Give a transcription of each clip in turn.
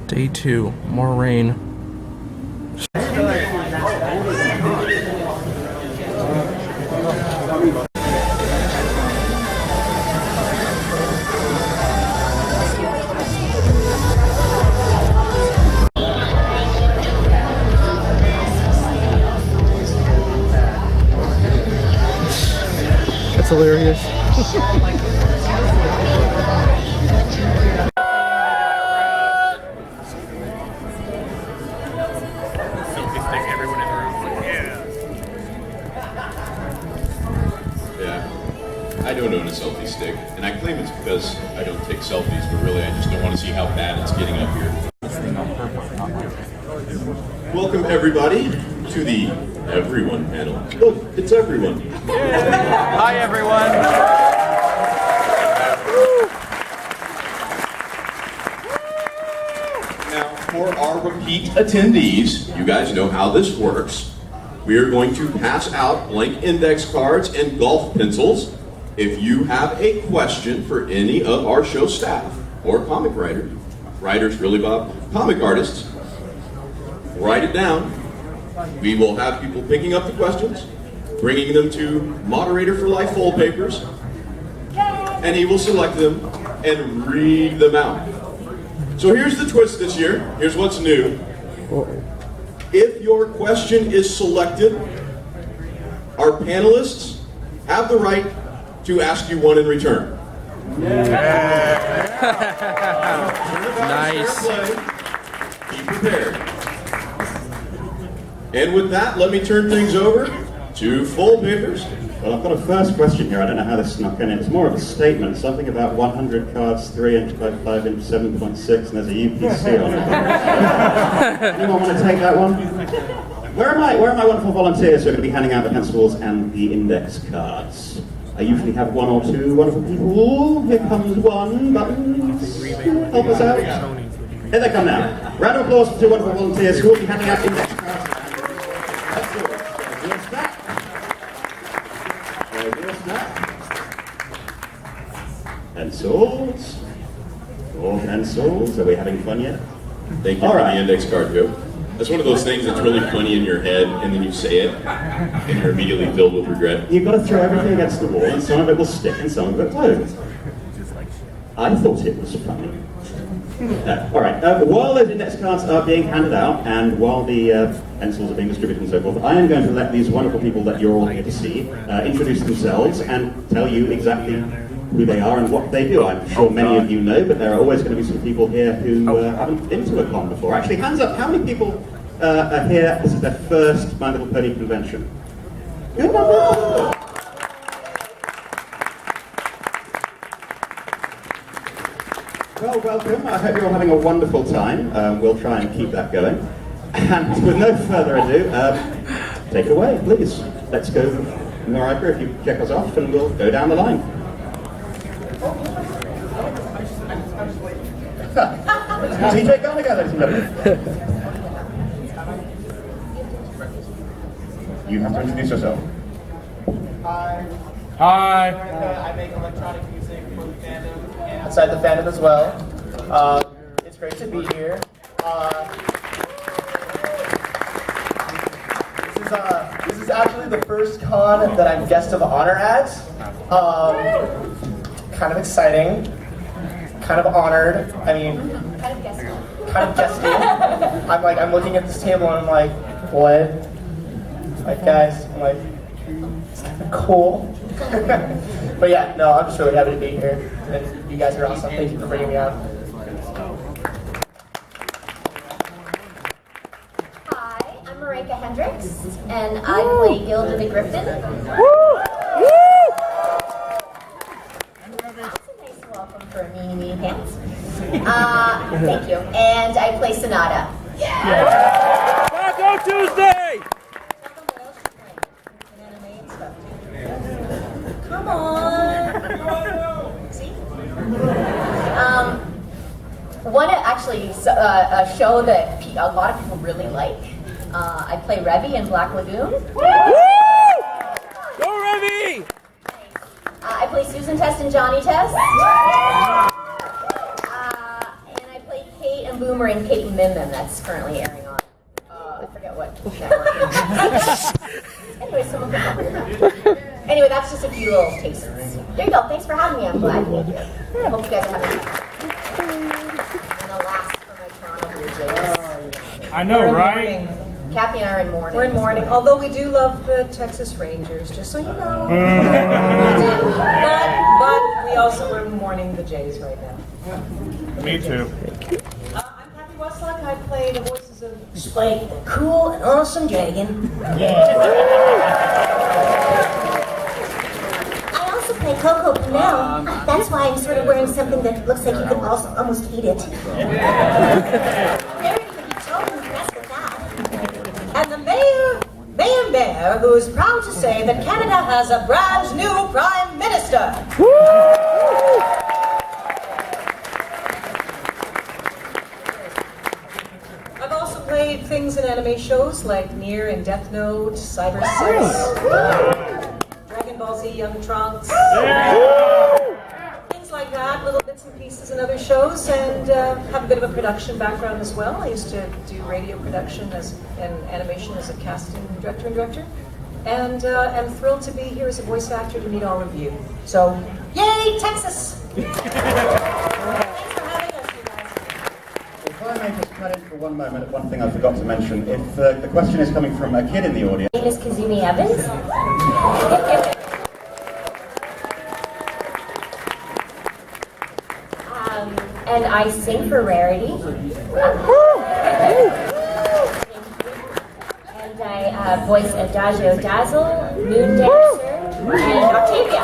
Day 2, more rain. That's hilarious. I don't own a selfie stick, and I claim it's because I don't take selfies, but really I just don't want to see how bad it's getting up here. Welcome everybody to the Everyone panel. Look, it's everyone. Hi everyone. Now, for our repeat attendees, you guys know how this works. We are going to pass out blank index cards and golf pencils. If you have a question for any of our show staff or comic writers really, Bob, comic artists, write it down. We will have people picking up the questions, bringing them to Moderator for Life Fold Papers, and he will select them and read them out. So here's the twist this year. Here's what's new. If your question is selected, our panelists have the right to ask you one in return. Nice. Be prepared. And with that, let me turn things over to Fold Papers. Well, I've got a first question here. I don't know how this snuck in. It's more of a statement. Something about 100 cards, 3 inch by 5 inch, 7.6, and there's a UPC on it. Anyone want to take that one? Where are my wonderful volunteers who are going to be handing out the pencils and the index cards? I usually have one or two wonderful people. Here comes one. Buttons. Help us out. Here they come now. Round of applause for two wonderful volunteers who will be handing out index cards. Pencils. More pencils. Are we having fun yet? Thank you for the index card, Joe. That's one of those things that's really funny in your head, and then you say it, and you're immediately filled with regret. You've got to throw everything against the wall, and some of it will stick, and some of it won't. I thought it was funny. All right. While those index cards are being handed out, and while the pencils are being distributed and so forth, I am going to let these wonderful people that you're all here to see introduce themselves and tell you exactly who they are and what they do. I'm sure many of you know, but there are always going to be some people here who haven't been to a con before. Actually, hands up, how many people are here? This is their first My Little Pony convention. Good number. Well, welcome. I hope you're all having a wonderful time. We'll try and keep that going. And with no further ado, take it away, please. Let's go, Mariah, if you check us off, and we'll go down the line. TJ Gallagher, ladies and gentlemen. You have to introduce yourself. Hi. Hi. I make electronic music for the fandom and outside the fandom as well. It's great to be here. This is actually the first con that I'm guest of honor at. Kind of exciting. Kind of honored. I mean, kind of guesting. I'm looking at this table and I'm like, what? Like, guys, I'm like, it's kind of cool. But yeah, no, I'm just really happy to be here. And you guys are awesome. Thank you for bringing me out. Hi, I'm Marika Hendricks, and I play Gilda the Griffin. That's a nice welcome for a meanie pants. Thank you. And I play Sonata. Yeah! Taco Tuesday! Come on. See? A show that a lot of people really like. I play Revy in Black Lagoon. Woo! Go Revy! I play Susan Test and Johnny Test. And I play Kate and Boo Boomerang Katie Mim Mim that's currently airing on, I forget what network. Anyway, someone can help me with that. Anyway, that's just a few little tastes. There you go. Thanks for having me. I'm glad. I hope you guys are having fun. And the last for my Toronto Blue Jays. I know, right? Kathy and I are in mourning. We're in mourning, although we do love the Texas Rangers, just so you know. But we also are mourning the Jays right now. Me too. I'm Kathy Westlock. I play the voices of Spike, the cool and awesome dragon. I also play Coco Pinel. That's why I'm sort of wearing something that looks like you could also almost eat it. Very would be totally impressed with that. And the mayor, Mayor Bear, who is proud to say that Canada has a brand new Prime Minister. I've also played things in anime shows like Nier and Death Note, Cyber 6, Dragon Ball Z Young Trunks, things like that, little bits and pieces in other shows, and have a bit of a production background as well. I used to do radio production and animation as a casting director. And I'm thrilled to be here as a voice actor to meet all of you. So, yay, Texas! Thanks for having us, you guys. If I may just cut in for one moment, one thing I forgot to mention. If the question is coming from a kid in the audience, My name is Kazumi Evans. And I sing for Rarity. And I voice Adagio Dazzle, Moon Dancer, and Octavia.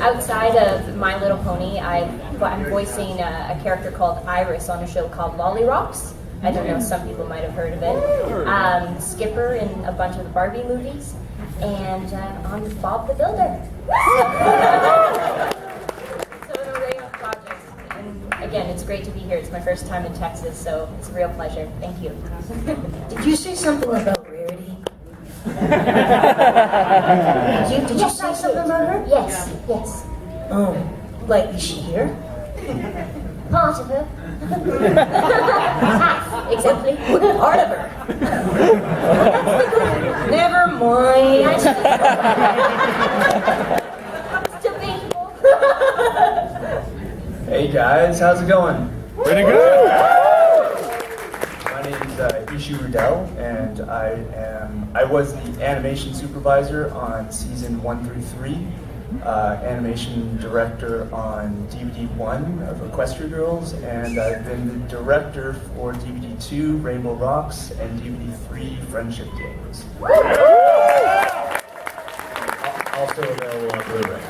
Outside of My Little Pony, I'm voicing a character called Iris on a show called Lolly Rocks. I don't know, some people might have heard of it. Skipper in a bunch of the Barbie movies. And on Bob the Builder. So an array of projects. And again, it's great to be here. It's my first time in Texas, so it's a real pleasure. Thank you. Did you say something about Rarity? Did you say something about her? Yes, yes. Oh, like, is she here? Part of her. Half, exactly. Part of her. Never mind. Debatable. Hey guys, how's it going? Pretty good. My name is Ishu Rudell, and I was the animation supervisor on season 1 through 3, animation director on DVD 1 of Equestria Girls, and I've been the director for DVD 2, Rainbow Rocks, and DVD 3, Friendship Games. Also available on Blu-ray.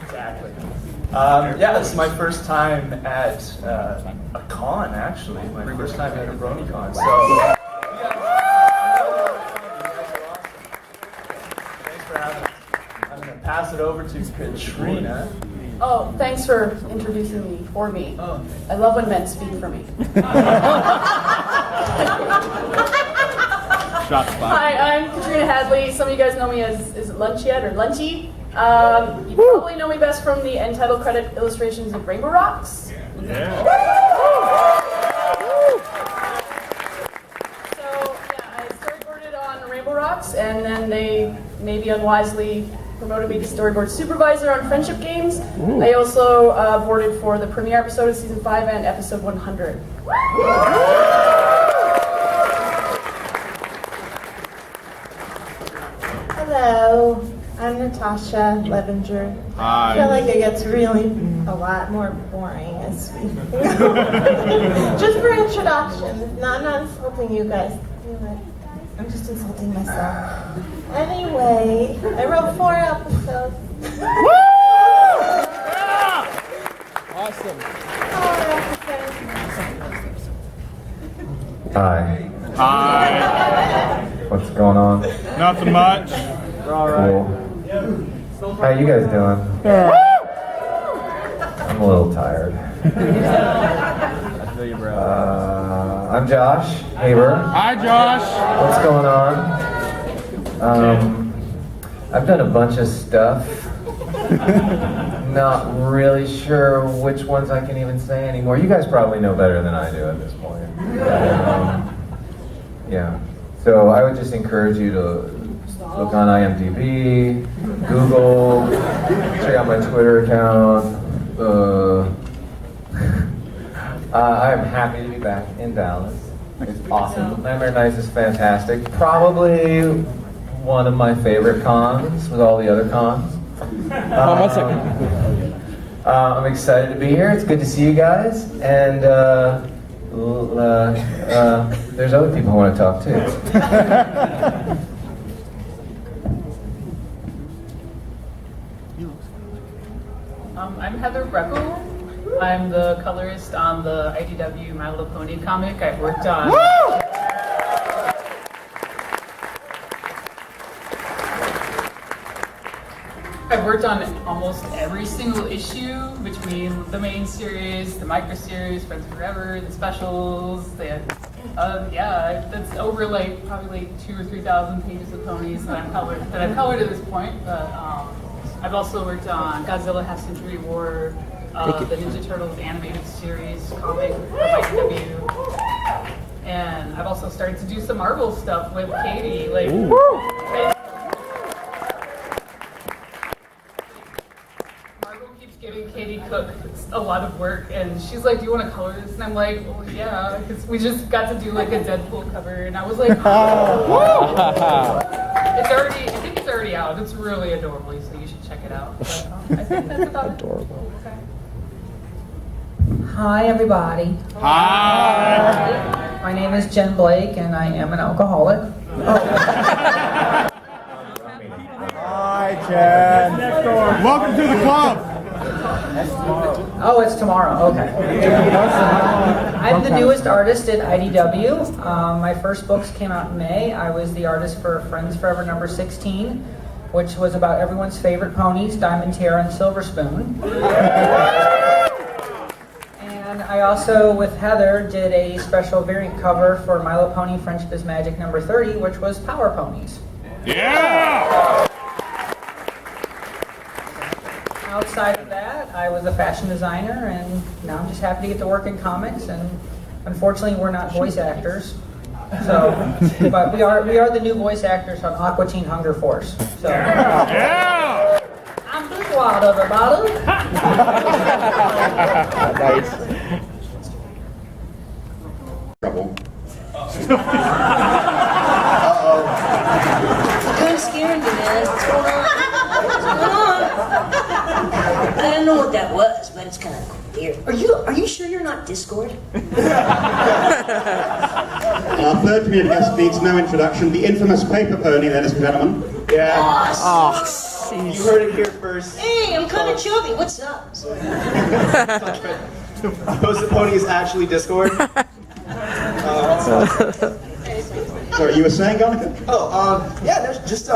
Exactly. Yeah, this is my first time at a con, actually. My first time at a BronyCon. So, thanks for having me. I'm going to pass it over to Katrina. Oh, thanks for introducing me for me. I love when men speak for me. Shots fired. Hi, I'm Katrina Hadley. Some of you guys know me as is it Lunchiette or Lunchy. You probably know me best from the end title credit illustrations of Rainbow Rocks. Yeah. So yeah, I storyboarded on Rainbow Rocks, and then they maybe unwisely promoted me to storyboard supervisor on Friendship Games. I also boarded for the premiere episode of season 5 and episode 100. Hello, I'm Natasha Levinger. I feel like it gets really a lot more boring as we just for introduction. No, I'm not insulting you guys. I'm just insulting myself. Anyway, I wrote 4 episodes. Awesome. 4 episodes. Hi, Hi. what's going on? Nothing much. Cool. How you guys doing? I'm a little tired. I feel you, bro. I'm Josh Haber. Hi, Josh. What's going on? I've done a bunch of stuff. Not really sure which ones I can even say anymore. You guys probably know better than I do at this point. Yeah. So I would just encourage you to look on IMDb, Google, check out my Twitter account. I'm happy to be back in Dallas. It's awesome. Nightmare Nights is fantastic. Probably one of my favorite cons with all the other cons. One second. I'm excited to be here. It's good to see you guys. And there's other people who want to talk too. I'm Heather Breckel. I'm the colorist on the IDW My Little Pony comic. I've worked on. I've worked on almost every single issue between the main series, the micro series, Friends Forever, the specials. Yeah, that's over like probably like 2,000 or 3,000 pages of ponies that I've colored at this point. But I've also worked on Godzilla Half Century War, the Ninja Turtles animated series comic from IDW, and I've also started to do some Marvel stuff with Katie. Like. Giving Katie Cook a lot of work, and she's like, "Do you want to color this?" And I'm like, "Well, yeah," because we just got to do like a Deadpool cover, and I was like, "Oh, it's already. I think it's already out. It's really adorable, so you should check it out." But, I think that's about adorable. Okay. Hi, everybody. Hi. My name is Jen Blake, and I am an alcoholic. Hi, Jen. Welcome to the club. Oh, it's tomorrow. Okay. I'm the newest artist at IDW. My first books came out in May. I was the artist for Friends Forever number 16, which was about everyone's favorite ponies, Diamond, Tiara, and Silver Spoon. And I also, with Heather, did a special variant cover for My Little Pony Friendship is Magic number 30, which was Power Ponies. Yeah! Outside of that, I was a fashion designer, and now I'm just happy to get to work in comics. And unfortunately, we're not voice actors, so but we are the new voice actors on Aqua Teen Hunger Force. So Yeah! I'm Blue Wild, everybody. Nice. Trouble. Kind of scaring me, man. What's going on? What's going on? I don't know what that was, but it's kind of weird. Are you sure you're not Discord? Our third community guest needs no introduction. The infamous paper pony, ladies and gentlemen. Yeah. Oh, You heard it here first. hey, I'm kind of chubby. What's up? Post the Pony is actually Discord. Sorry, you were saying, Garnica? Yeah, there's just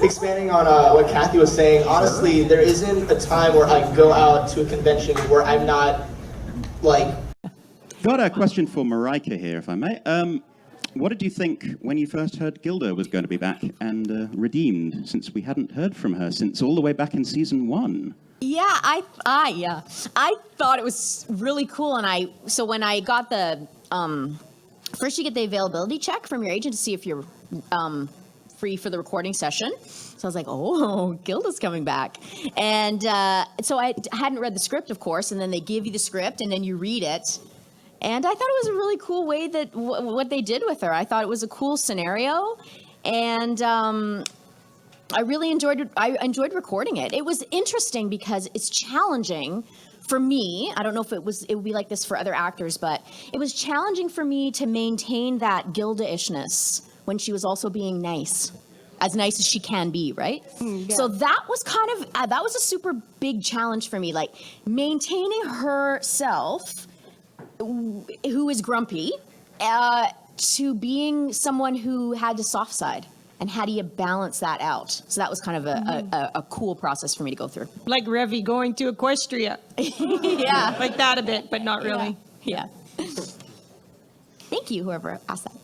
expanding on what Kathy was saying. Honestly, there isn't a time where I go out to a convention where I'm not, like... Got a question for Marika here, if I may. What did you think when you first heard Gilda was going to be back and redeemed, since we hadn't heard from her since all the way back in season 1? Yeah, I thought it was really cool, and so when I got the first you get the availability check from your agent to see if you're free for the recording session. So I was like, oh, Gilda's coming back, and so I hadn't read the script, of course, and then they give you the script, and then you read it. And I thought it was a really cool way that what they did with her. I thought it was a cool scenario, and I really enjoyed it. I enjoyed recording it. It was interesting because it's challenging for me. I don't know if it would be like this for other actors, but it was challenging for me to maintain that Gilda-ishness when she was also being nice as she can be, right? Yeah. So that was kind of that was a super big challenge for me, like maintaining herself, who is grumpy, to being someone who had a soft side, and how do you balance that out? So that was kind of a cool process for me to go through. Like Revy going to Equestria. Yeah. Like that a bit, but not really. Yeah. Thank you, whoever asked that.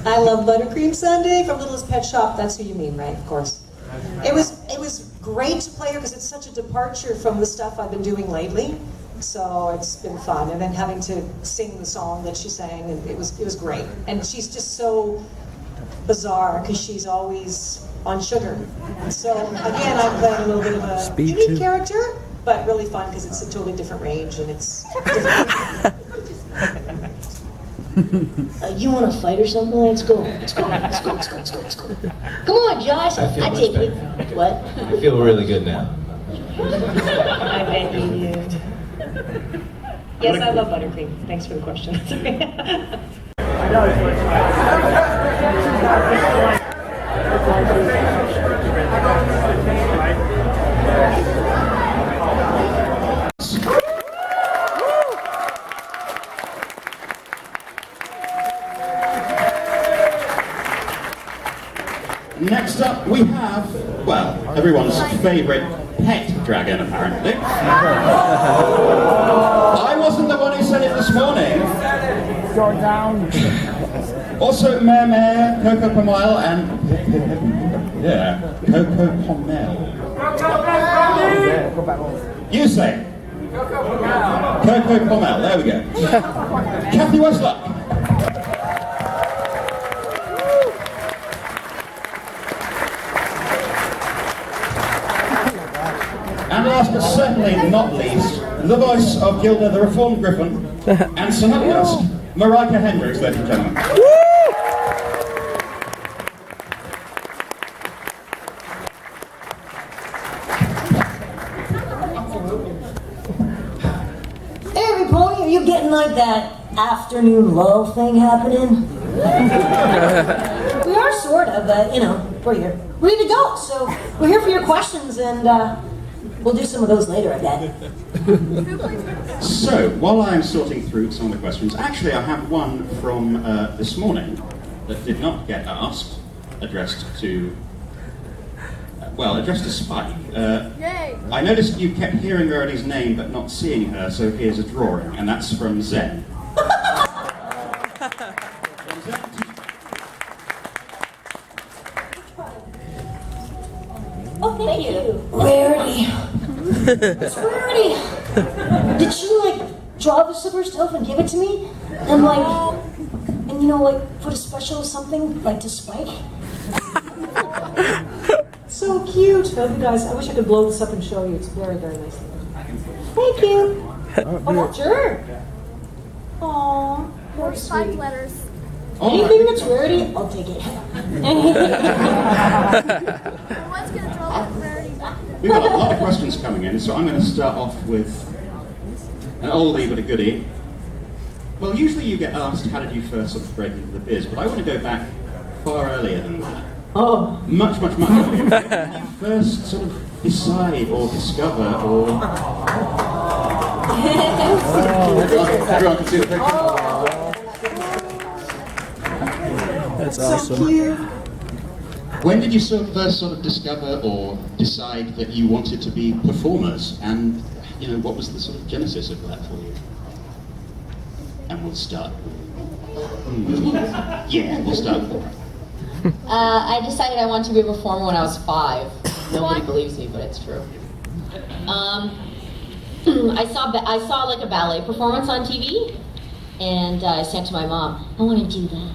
I love buttercream sundae from Littlest Pet Shop. That's who you mean, right? Of course. It was great to play her because it's such a departure from the stuff I've been doing lately. So it's been fun, and then having to sing the song that she sang, and it was great. And she's just so bizarre because she's always on sugar. So again, I'm playing a little bit of a unique character, but really fun because it's a totally different range, and it's. You want to fight or something? Let's go. Let's go. Let's go. Let's go. Let's go. Let's go. Come on, Josh. I take it. What? I feel really good now. I bet you do. Yes, I love buttercream. Thanks for the question. Next up, we have, well, everyone's favourite pet dragon, apparently. I wasn't the one who said it this morning. Go down. Also, Mare, Coco Pomel, and Coco Pomel. You say. Coco Pomel. There we go. Kathy Westlock. And last but certainly not least, the voice of Gilda the Reformed Griffin, and somebody else, Mariah Hendricks, ladies and gentlemen. Hey, everybody, are you getting like that afternoon lull thing happening? We are sort of, but you know, we're here. Ready to go, so we're here for your questions, and we'll do some of those later, I bet. So, while I'm sorting through some of the questions, actually I have one from this morning that did not get asked, addressed to Spike. I noticed you kept hearing Rarity's name but not seeing her, so here's a drawing, and that's from Zen. Oh, thank you. Rarity. It's Rarity. Did she, like, draw this of herself and give it to me? And, like, and, you know, like, put a special something, like, to Spike? So cute. Oh, you guys, I wish I could blow this up and show you. It's very, very nice. Thank you. Oh, sure. Aww. Very sweet. 5 letters. Anything that's Rarity, I'll take it. We've got a lot of questions coming in, so I'm going to start off with an oldie but a goodie. Well, usually you get asked, how did you first sort of break into the biz? But I want to go back far earlier than that. Oh. Much, much, much earlier. When did you first sort of decide or discover or... Everyone can see the picture. That's awesome. So cute. When did you first sort of discover or decide that you wanted to be performers? And, you know, what was the sort of genesis of that for you? And we'll start. Yeah, we'll start. I decided I wanted to be a performer when I was 5. Nobody believes me, but it's true. I saw like a ballet performance on TV, and I said to my mom, I want to do that.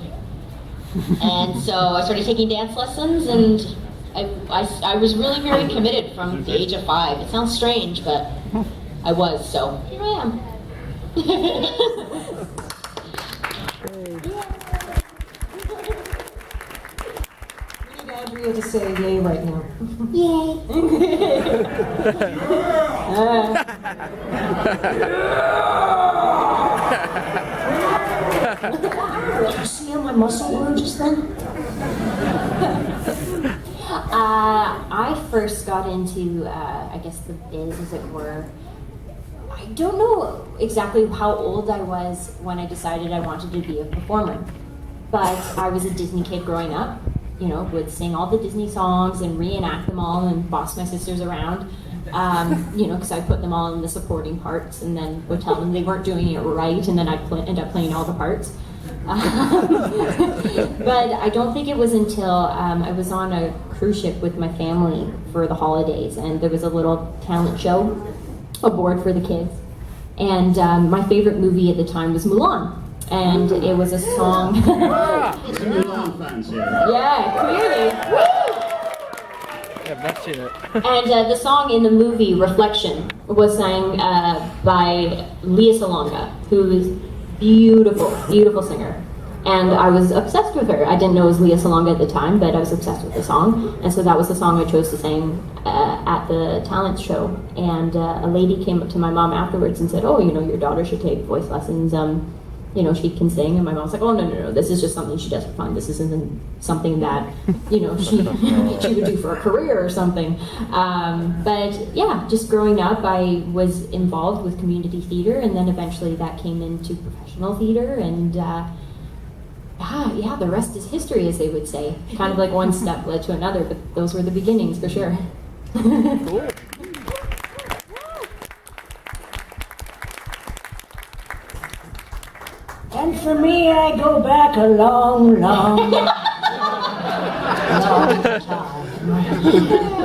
And so I started taking dance lessons, and I was really very committed from the age of 5. It sounds strange, but I was, so here I am. Andrea to say yay right now. Yay. Did you see how my muscle grew just then? I first got into, I guess, the biz, as it were. I don't know exactly how old I was when I decided I wanted to be a performer, but I was a Disney kid growing up. You know, would sing all the Disney songs and reenact them all and boss my sisters around. You know, because I put them all in the supporting parts and then would tell them they weren't doing it right, and then I'd end up playing all the parts. But I don't think it was until I was on a cruise ship with my family for the holidays, and there was a little talent show aboard for the kids. And my favorite movie at the time was Mulan. And it was a song. Mulan fans here. Yeah, clearly. I've not seen it. And the song in the movie Reflection was sang by Lea Salonga, who is beautiful, beautiful singer. And I was obsessed with her. I didn't know it was Lea Salonga at the time, but I was obsessed with the song. And so that was the song I chose to sing at the talent show. And a lady came up to my mom afterwards and said, "Oh, you know, your daughter should take voice lessons. You know, she can sing." And my mom's like, "Oh, no, this is just something she does for fun. This isn't something that, you know, she would do for a career or something." But yeah, just growing up, I was involved with community theater, and then eventually that came into professional theater, and yeah, the rest is history, as they would say. Kind of like one step led to another, but those were the beginnings for sure. Cool. And for me, I go back a long, long, long time.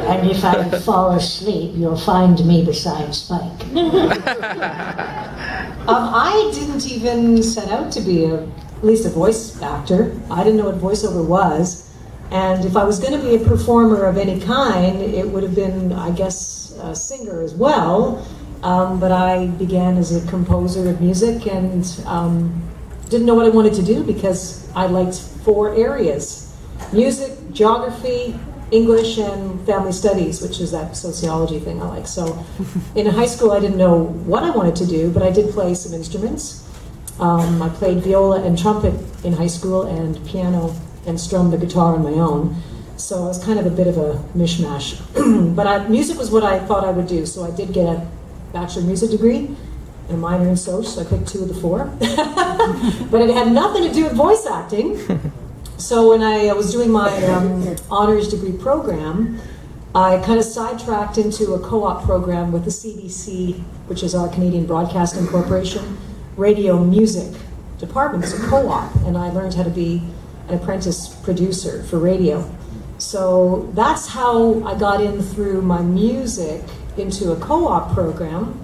And if I fall asleep, you'll find me beside Spike. I didn't even set out to be at least a voice actor. I didn't know what voiceover was. And if I was going to be a performer of any kind, it would have been, I guess, a singer as well. But I began as a composer of music and didn't know what I wanted to do because I liked 4 areas: music, geography, English, and family studies, which is that sociology thing I like. So in high school, I didn't know what I wanted to do, but I did play some instruments. I played viola and trumpet in high school, and piano, and strummed the guitar on my own. So I was kind of a bit of a mishmash. But music was what I thought I would do, so I did get a Bachelor of Music degree and a minor in Soc, so I picked 2 of the 4. But it had nothing to do with voice acting. So when I was doing my honors degree program, I kind of sidetracked into a co-op program with the CBC, which is our Canadian Broadcasting Corporation, radio music department. It's a co-op, and I learned how to be an apprentice producer for radio. So that's how I got in through my music into a co-op program,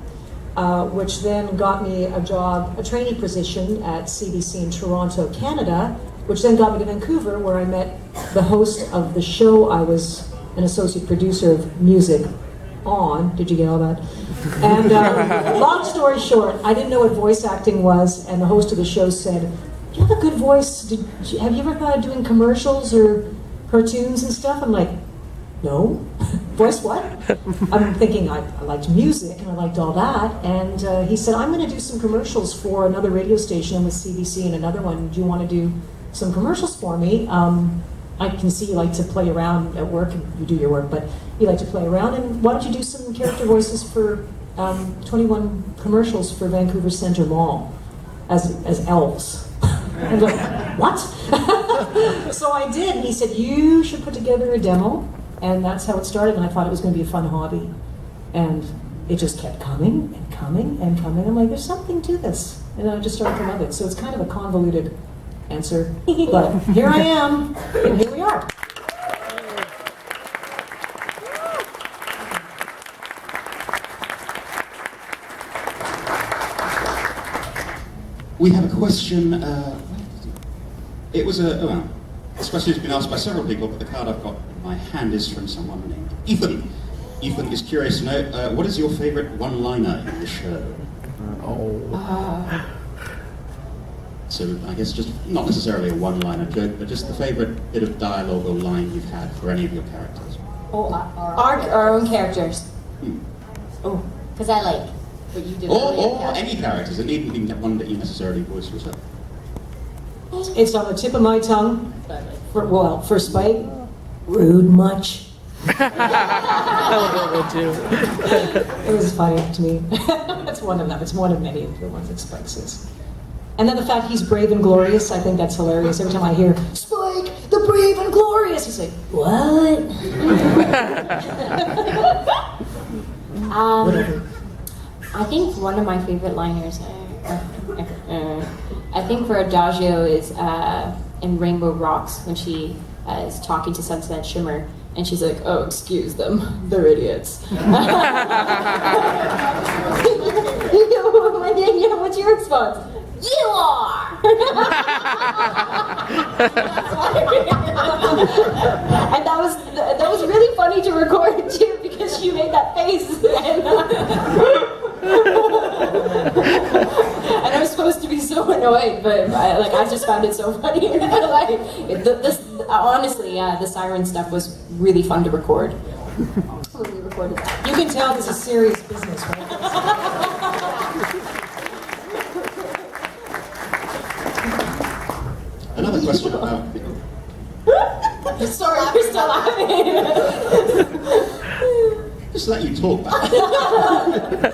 which then got me a job, a trainee position at CBC in Toronto, Canada, which then got me to Vancouver, where I met the host of the show I was an associate producer of music on. Did you get all that? And long story short, I didn't know what voice acting was, and the host of the show said, "Do you have a good voice? Have you ever thought of doing commercials or cartoons and stuff?" I'm like, "No." Voice what? I'm thinking I liked music and I liked all that. And he said, "I'm going to do some commercials for another radio station with CBC and another one. Do you want to do some commercials for me? I can see you like to play around at work, and you do your work, but you like to play around. And why don't you do some character voices for 21 commercials for Vancouver Centre Mall as elves?" I'm like, "What?" So I did. And he said, "You should put together a demo." And that's how it started, and I thought it was going to be a fun hobby. And it just kept coming and coming and coming. I'm like, there's something to this. And I just started to love it. So it's kind of a convoluted answer, but here I am, and here we are. We have a question. It was this question has been asked by several people, but the card I've got in my hand is from someone named Ethan. Ethan is curious to know, what is your favorite one-liner in the show? So I guess just not necessarily a one-liner joke, but just the favorite bit of dialogue or line you've had for any of your characters. Our own characters. Oh, because I like what you did. Or any characters. It needn't be one that you necessarily voice yourself. It's on the tip of my tongue. For Spike, rude much. It was funny to me. It's one of them. It's one of many of the ones that Spike says. And then the fact he's brave and glorious, I think that's hilarious. Every time I hear, "Spike, the brave and glorious," he's like, "What?" I think one of my favorite liners I think for Adagio is in Rainbow Rocks when she is talking to Sunset Shimmer and she's like, "Oh, excuse them, they're idiots." What's your response? You are! And that was really funny to record too because she made that face. And I was supposed to be so annoyed, but I just found it so funny. Honestly, the siren stuff was really fun to record. When we recorded that. You can tell this is serious business, right? Another question about. Sorry, we're still laughing. Just let you talk back.